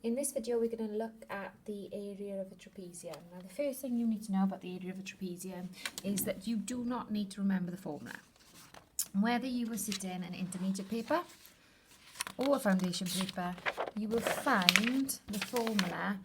In this video, we're going to look at the area of a trapezium. Now, the first thing you need to know about the area of a trapezium is that you do not need to remember the formula. Whether you were sitting an intermediate paper or a foundation paper, you will find the formula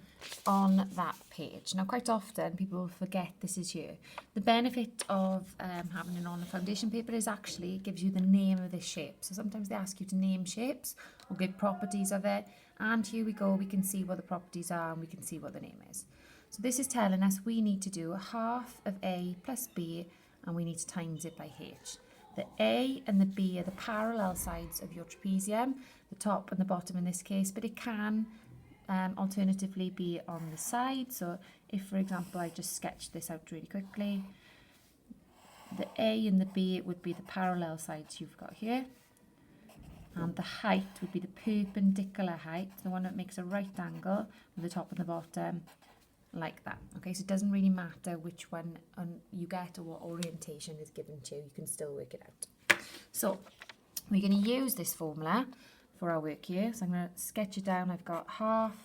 on that page. Now, quite often people will forget this is here. The benefit of having it on a foundation paper is actually it gives you the name of this shape. So sometimes they ask you to name shapes or give properties of it. And here we go, we can see what the properties are and we can see what the name is. So this is telling us we need to do half of A plus B and we need to times it by H. The A and the B are the parallel sides of your trapezium, the top and the bottom in this case, but it can alternatively be on the side. So if, for example, I just sketched this out really quickly, the A and the B would be the parallel sides you've got here. And the height would be the perpendicular height, the one that makes a right angle with the top and the bottom, like that. Okay, so it doesn't really matter which one you get or what orientation is given to you. You can still work it out. So we're going to use this formula for our work here. So I'm going to sketch it down. I've got half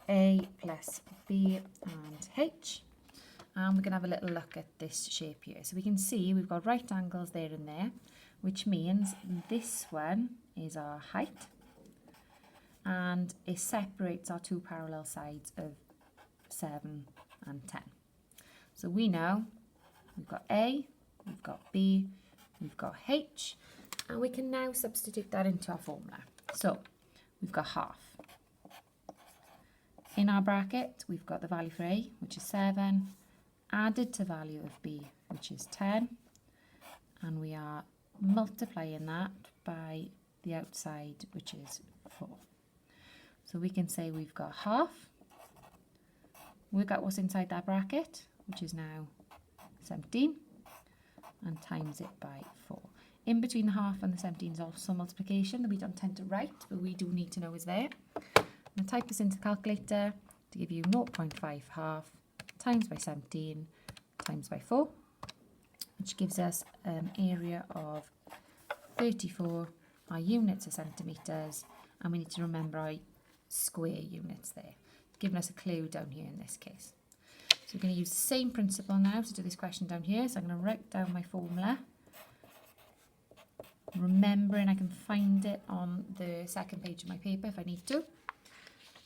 A plus B and H. And we're going to have a little look at this shape here. So we can see we've got right angles there and there, which means this one is our height and it separates our two parallel sides of 7 and 10. So we know we've got A, we've got B, we've got H, and we can now substitute that into our formula. So we've got half. In our bracket, we've got the value for A, which is 7, added to value of B, which is 10, and we are multiplying that by the outside, which is 4. So we can say we've got half, work out what's inside that bracket, which is now 17, and times it by 4. In between the half and the 17 is also multiplication that we don't tend to write, but we do need to know is there. I'm going to type this into the calculator to give you 0.5 half times by 17 times by 4. Which gives us an area of 34. Our units are centimetres, and we need to remember our square units there, giving us a clue down here in this case. So we're going to use the same principle now to do this question down here. So I'm going to write down my formula, remembering I can find it on the second page of my paper if I need to.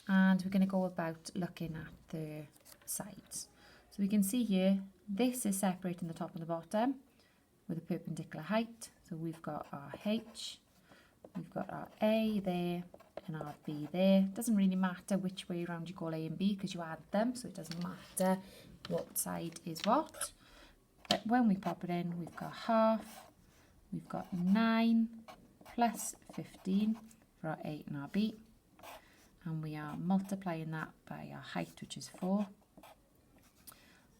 And we're going to go about looking at the sides. So we can see here, this is separating the top and the bottom with a perpendicular height. So we've got our H, we've got our A there, and our B there. It doesn't really matter which way around you call A and B because you add them, so it doesn't matter what side is what. But when we pop it in, we've got half, we've got 9 plus 15 for our A and our B. And we are multiplying that by our height, which is 4.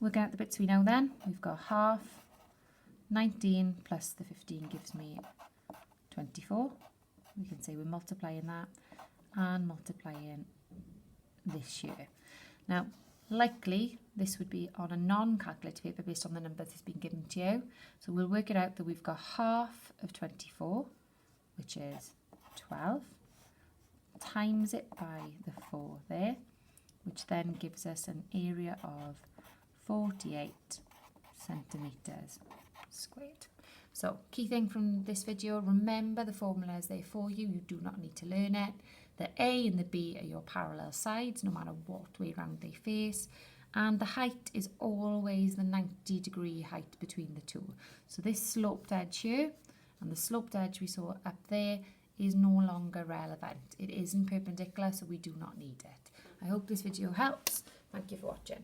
Working out the bits we know then, we've got half, 19 plus the 15 gives me 24. We can say we're multiplying that and multiplying this here. Now, likely this would be on a non-calculator paper based on the numbers that's been given to you. So we'll work it out that we've got half of 24, which is 12, times it by the 4 there, which then gives us an area of 48 centimetres squared. So key thing from this video, remember the formula is there for you. You do not need to learn it. The A and the B are your parallel sides no matter what way round they face, and the height is always the 90-degree height between the two. So this sloped edge here and the sloped edge we saw up there is no longer relevant. It isn't perpendicular, so we do not need it. I hope this video helps. Thank you for watching.